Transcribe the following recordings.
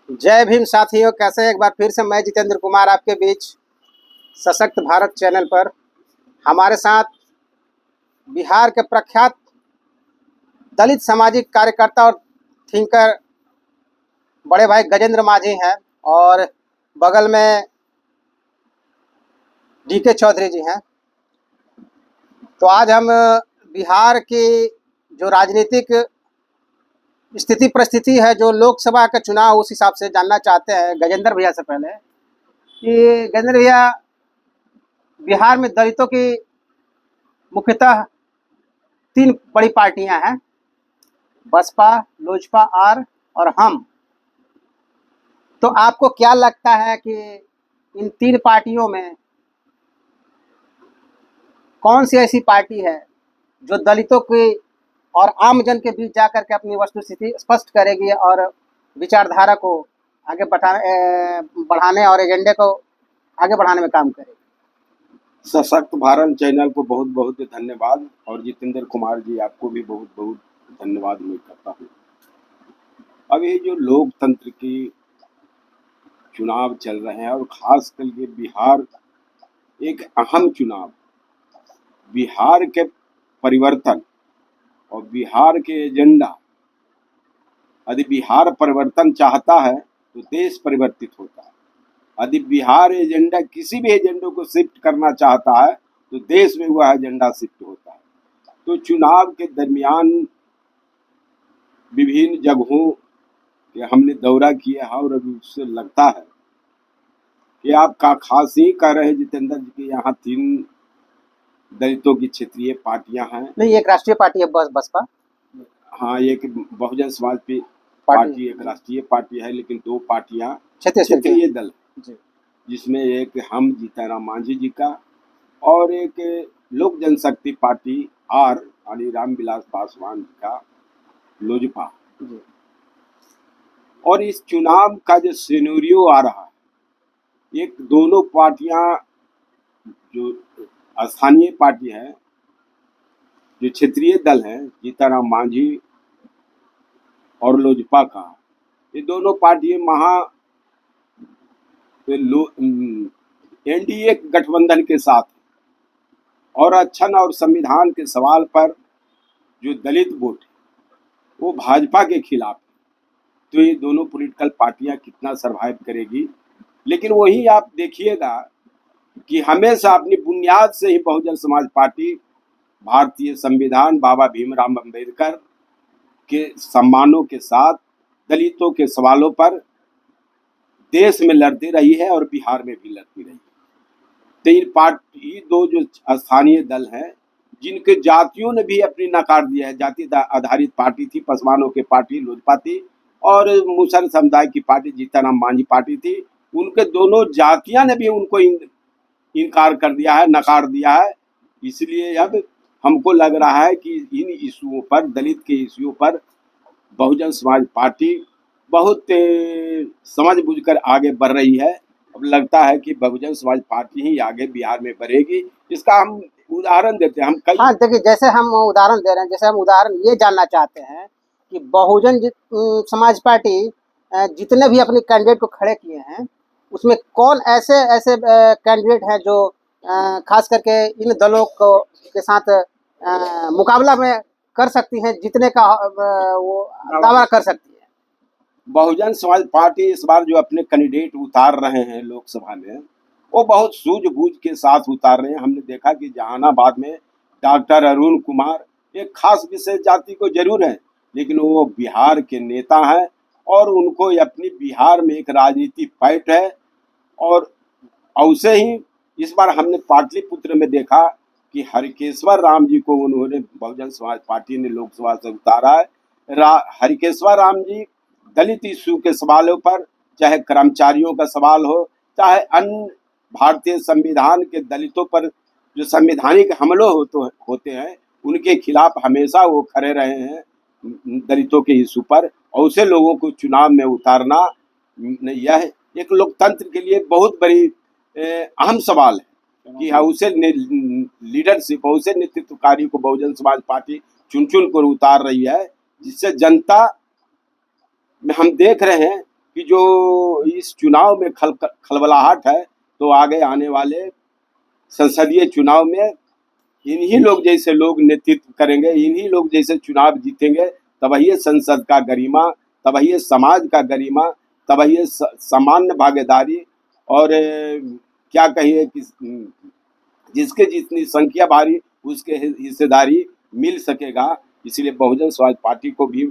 जय भीम साथियों, कैसे एक बार फिर से मैं जितेंद्र कुमार आपके बीच सशक्त भारत चैनल पर। हमारे साथ बिहार के प्रख्यात दलित सामाजिक कार्यकर्ता और थिंकर बड़े भाई गजेंद्र मांझी हैं और बगल में डीके चौधरी जी हैं। तो आज हम बिहार की जो राजनीतिक स्थिति परिस्थिति है, जो लोकसभा का चुनाव, उस हिसाब से जानना चाहते हैं गजेंद्र भैया से पहले कि गजेंद्र भैया, बिहार में दलितों की मुख्यतः 3 बड़ी पार्टियां हैं, बसपा, लोजपा और हम। तो आपको क्या लगता है कि इन 3 पार्टियों में कौन सी ऐसी पार्टी है जो दलितों की और आम जन के बीच जाकर के अपनी वस्तुस्थिति स्पष्ट करेगी और विचारधारा को आगे बढ़ाने और एजेंडे को आगे बढ़ाने में काम करेगी? सशक्त भारत चैनल को बहुत बहुत धन्यवाद और जितेंद्र कुमार जी आपको भी बहुत बहुत धन्यवाद मैं करता हूँ। अब ये जो लोकतंत्र की चुनाव चल रहे हैं और खास करके बिहार एक अहम चुनाव, बिहार के परिवर्तन और बिहार के एजेंडा, यदि बिहार परिवर्तन चाहता है तो देश परिवर्तित होता है। यदि बिहार एजेंडा किसी भी एजेंडे को शिफ्ट करना चाहता है तो देश में वह एजेंडा शिफ्ट होता है। तो चुनाव के दरमियान विभिन्न जगहों के हमने दौरा किया है और अभी उससे लगता है कि आपका खास ही कह रहे हैं जितेंद्र जी के यहाँ 3 दलितों की क्षेत्रीय पार्टियां हैं। नहीं, एक राष्ट्रीय पार्टी है बसपा। हाँ, एक बहुजन समाज पार्टी एक राष्ट्रीय पार्टी है, लेकिन 2 पार्टियां क्षेत्रीय दल, जिसमें एक हम जीतनराम मांझी जी का और एक लोक जनशक्ति पार्टी यानी रामविलास पासवान जी का लोजपा। और इस चुनाव का जो सिनेरियो आ रहा है, एक दोनों पार्टियां जो स्थानीय पार्टी है, जो क्षेत्रीय दल है जीतनराम मांझी और लोजपा का, ये दोनों पार्टियां एनडीए गठबंधन के साथ और अच्छन और संविधान के सवाल पर जो दलित वोट है वो भाजपा के खिलाफ है। तो ये दोनों पॉलिटिकल पार्टियां कितना सरवाइव करेगी। लेकिन वही आप देखिएगा कि हमेशा अपनी बुनियाद से ही बहुजन समाज पार्टी भारतीय संविधान, बाबा भीमराव अम्बेडकर के सम्मानों के साथ दलितों के सवालों पर देश में लड़ती रही है और बिहार में भी लड़ती रही है। तो इन पार्टी 2 जो स्थानीय दल हैं, जिनके जातियों ने भी अपनी नकार दिया है, जाति आधारित पार्टी थी, पसवानों की पार्टी लोजपा थी और मुसलमान समुदाय की पार्टी जीतनराम मांझी पार्टी थी, उनके दोनों जातियां ने भी उनको इनकार कर दिया है, नकार दिया है। इसलिए अब हमको लग रहा है कि इन इश्यूओं पर, दलित के इश्यूओं पर बहुजन समाज पार्टी बहुत समझ बूझकर आगे बढ़ रही है। अब लगता है कि बहुजन समाज पार्टी ही आगे बिहार में बढ़ेगी। इसका हम उदाहरण देते हैं। हम कई देखिए, जैसे हम उदाहरण दे रहे हैं, जैसे हम उदाहरण ये जानना चाहते हैं कि बहुजन समाज पार्टी जितने भी अपने कैंडिडेट को खड़े किए हैं, उसमें कौन ऐसे ऐसे कैंडिडेट हैं जो खास करके इन दलों को के साथ मुकाबला में कर सकती हैं, जीतने का वो दावा कर सकती है? बहुजन समाज पार्टी इस बार जो अपने कैंडिडेट उतार रहे हैं लोकसभा में, वो बहुत सूझबूझ के साथ उतार रहे हैं। हमने देखा कि जहानाबाद में डॉक्टर अरुण कुमार एक खास विशेष जाति को जरूर है, लेकिन वो बिहार के नेता हैं और उनको अपनी बिहार में एक राजनीति फाइट है। और ऐसे ही इस बार हमने पाटलिपुत्र में देखा कि हरिकेश्वर राम जी को उन्होंने बहुजन समाज पार्टी ने लोकसभा से उतारा है। हरिकेश्वर राम जी दलित इश्यू के सवालों पर, चाहे कर्मचारियों का सवाल हो, चाहे अन्य भारतीय संविधान के दलितों पर जो संवैधानिक हमलों होते हैं, उनके खिलाफ हमेशा वो खड़े रहे हैं दलितों के इश्यू पर। और उसे लोगों को चुनाव में उतारना, यह एक लोकतंत्र के लिए बहुत बड़ी अहम सवाल है कि उसे लीडरशिप, उसे नेतृत्वकारी को बहुजन समाज पार्टी चुन चुन कर उतार रही है, जिससे जनता में हम देख रहे हैं कि जो इस चुनाव में खलबलाहट है, तो आगे आने वाले संसदीय चुनाव में इन्हीं लोग जैसे लोग नेतृत्व करेंगे, इन्हीं लोग जैसे चुनाव जीतेंगे, तभी ये संसद का गरिमा, तभी ये समाज का गरिमा, तभी ये सामान्य भागीदारी और क्या कहिए कि जिसके जितनी संख्या भारी उसके हिस्सेदारी मिल सकेगा। इसलिए बहुजन समाज पार्टी को भी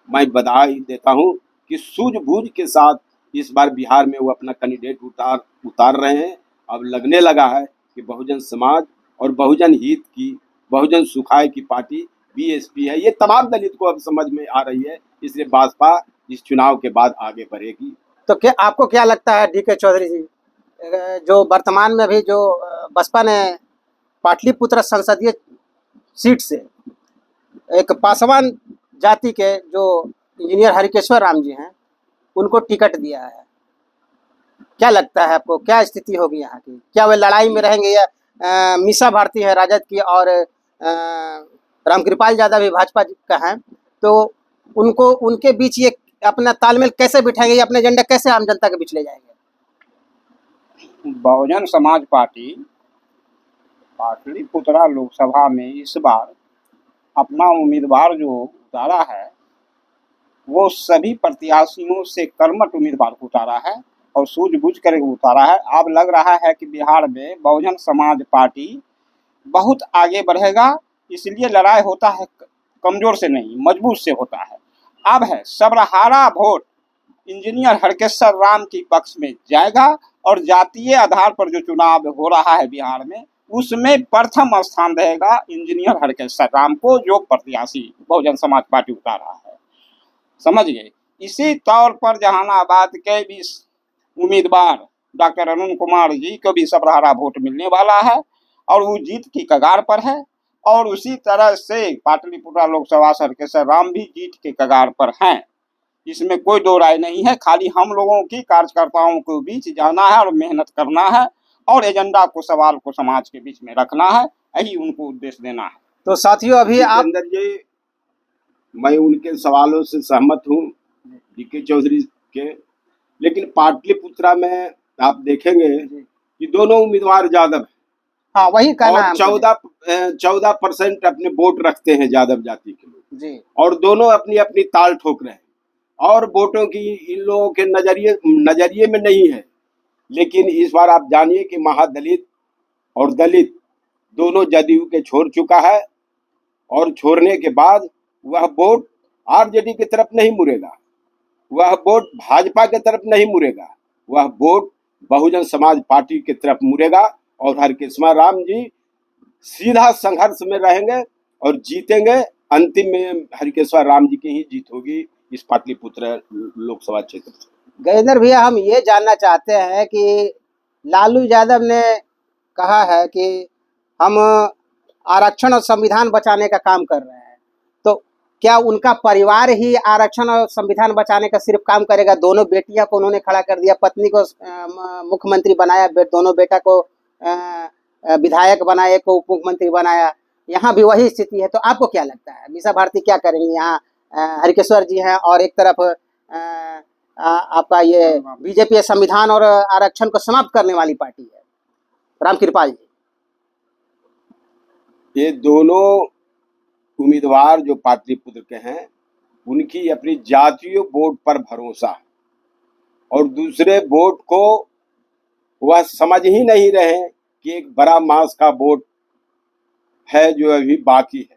मैं बधाई देता हूं कि सूझबूझ के साथ इस बार बिहार में वो अपना कैंडिडेट उतार रहे हैं। अब लगने लगा है कि बहुजन समाज और बहुजन हित की, बहुजन सुखाय की पार्टी बीएसपी है। ये तमाम दलित को अब समझ में आ रही है, इसलिए भाजपा इस चुनाव के बाद आगे बढ़ेगी। तो क्या आपको क्या लगता है DK चौधरी जी, जो वर्तमान में अभी जो बसपा ने पाटलिपुत्र संसदीय सीट से एक पासवान जाति के जो इंजीनियर हरिकेश्वर राम जी हैं उनको टिकट दिया है, क्या लगता है आपको, क्या स्थिति होगी यहाँ की? क्या वे लड़ाई में रहेंगे या मीसा भारती है राजद की और रामकृपाल यादव भी भाजपा का है, तो उनको उनके बीच ये अपना तालमेल कैसे बिठाएंगे, ये अपने एजेंडा कैसे आम जनता के बीच ले जाएंगे? बहुजन समाज पार्टी पाटलिपुत्रा लोकसभा में इस बार अपना उम्मीदवार जो उतारा है वो सभी प्रत्याशियों से कर्मठ उम्मीदवार को उतारा है और सूझबूझ कर उतारा है। अब लग रहा है कि बिहार में बहुजन समाज पार्टी बहुत आगे बढ़ेगा, इसलिए लड़ाई होता है कमजोर से नहीं मजबूत से होता है। अब है सबरहारा वोट इंजीनियर हरकेश्वर राम के पक्ष में जाएगा और जातीय आधार पर जो चुनाव हो रहा है बिहार में उसमें प्रथम स्थान रहेगा इंजीनियर हरकेश्वर राम को, जो प्रत्याशी बहुजन समाज पार्टी उतारा है। समझ गए। इसी तौर पर जहानाबाद के भी उम्मीदवार डॉक्टर अरुण कुमार जी को भी सबरहारा वोट मिलने वाला है और वो जीत की कगार पर है। और उसी तरह से पाटलिपुत्रा लोकसभा से हरकेश्वर राम भी जीत के कगार पर हैं, इसमें कोई दो राय नहीं है। खाली हम लोगों की कार्यकर्ताओं के बीच जाना है और मेहनत करना है और एजेंडा को, सवाल को समाज के बीच में रखना है, यही उनको उद्देश्य देना है। तो साथियों अभी आप जी, मैं उनके सवालों से सहमत हूँ DK चौधरी के, लेकिन पाटलिपुत्रा में आप देखेंगे कि दोनों उम्मीदवार यादव हैं। हाँ वही कहना है। 14% अपने वोट रखते हैं यादव जाति के लोग जी, और दोनों अपनी अपनी ताल ठोक रहे हैं और वोटों की इन लोगों के नजरिए में नहीं है। लेकिन इस बार आप जानिए कि महादलित और दलित दोनों जदयू के छोड़ चुका है और छोड़ने के बाद वह वोट आरजेडी की तरफ नहीं मुड़ेगा, वह वोट भाजपा की तरफ नहीं मुड़ेगा, वह वोट बहुजन समाज पार्टी की तरफ मुड़ेगा और हरकेश्वर राम जी सीधा संघर्ष में रहेंगे और जीतेंगे। अंतिम में हरकेश्वर राम जी की ही जीत होगी इस पाटलिपुत्र लोकसभा क्षेत्र से। गजेंद्र भैया, हम ये जानना चाहते हैं कि लालू यादव ने कहा है कि हम आरक्षण और संविधान बचाने का काम कर रहे हैं, तो क्या उनका परिवार ही आरक्षण और संविधान बचाने का सिर्फ काम करेगा? दोनों बेटियां को उन्होंने खड़ा कर दिया, पत्नी को मुख्यमंत्री बनाया, दोनों बेटा को विधायक बनाया, एक को उप मुख्यमंत्री बनाया, यहाँ भी वही स्थिति है। तो आपको क्या लगता है मीसा भारती क्या करेंगे? यहाँ हरकेश्वर जी हैं और एक तरफ आपका ये बीजेपी संविधान और आरक्षण को समाप्त करने वाली पार्टी है रामकृपाल जी। ये दोनों उम्मीदवार जो पाटलिपुत्र के हैं उनकी अपनी जातीय वोट पर भरोसा और दूसरे वोट को वह समझ ही नहीं रहे कि एक बड़ा मास का वोट है जो अभी बाकी है।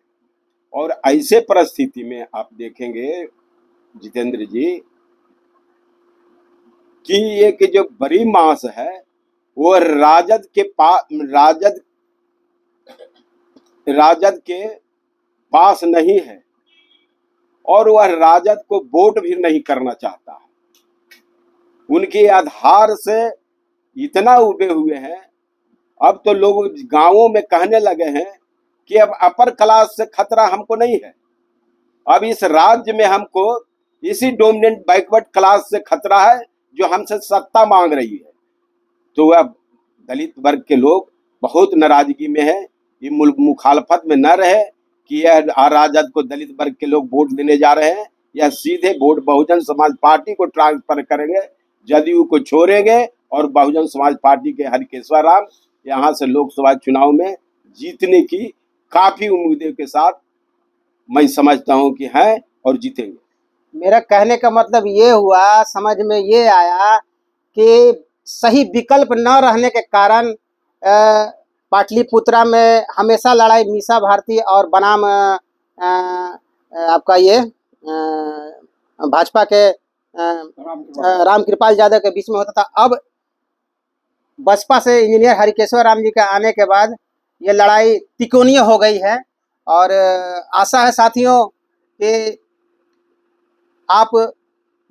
और ऐसे परिस्थिति में आप देखेंगे जितेंद्र जी कि ये कि जो बड़ी मास है वो राजद के पास नहीं है और वह राजद को वोट भी नहीं करना चाहता है। उनके आधार से इतना उबे हुए हैं, अब तो लोग गांवों में कहने लगे हैं कि अब अपर क्लास से खतरा हमको नहीं है, अब इस राज्य में हमको इसी डोमिनेंट बैकवर्ड क्लास से खतरा है जो हमसे सत्ता मांग रही है। तो वह दलित वर्ग के लोग बहुत नाराजगी में है, ये मुखालफत में न रहे कि यह राजद को दलित वर्ग के लोग वोट देने जा रहे हैं, या सीधे वोट बहुजन समाज पार्टी को ट्रांसफर करेंगे, जदयू को छोड़ेंगे और बहुजन समाज पार्टी के हरकेश्वर राम यहाँ से लोकसभा चुनाव में जीतने की काफी उम्मीदों के साथ मैं समझता हूं कि हैं और जीतेंगे। मेरा कहने का मतलब ये हुआ, समझ में ये आया कि सही विकल्प न रहने के कारण पाटलिपुत्रा में हमेशा लड़ाई मीसा भारती और बनाम आपका ये भाजपा के रामकृपाल यादव के बीच में होता था। अब बसपा से इंजीनियर हरिकेश्वर राम जी के आने के बाद ये लड़ाई तिकोनीय हो गई है और आशा है साथियों कि आप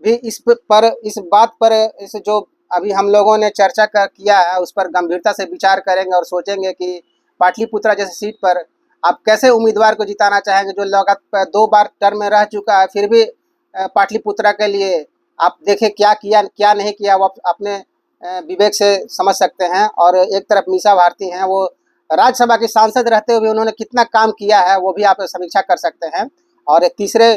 भी इस बात पर इस जो अभी हम लोगों ने चर्चा किया है उस पर गंभीरता से विचार करेंगे और सोचेंगे कि पाटलिपुत्रा जैसी सीट पर आप कैसे उम्मीदवार को जिताना चाहेंगे जो लगातार 2 बार टर्म में रह चुका है, फिर भी पाटलिपुत्रा के लिए आप देखें क्या किया क्या नहीं किया, वो अपने विवेक से समझ सकते हैं। और एक तरफ मीसा भारती हैं, वो राज्यसभा की सांसद रहते हुए उन्होंने कितना काम किया है वो भी आप समीक्षा कर सकते हैं। और एक तीसरे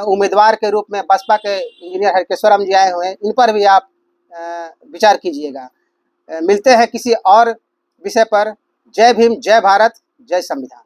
उम्मीदवार के रूप में बसपा के इंजीनियर हरकेश्वर राम जी आए हुए हैं, इन पर भी आप विचार कीजिएगा। मिलते हैं किसी और विषय पर। जय भीम, जय भारत, जय संविधान।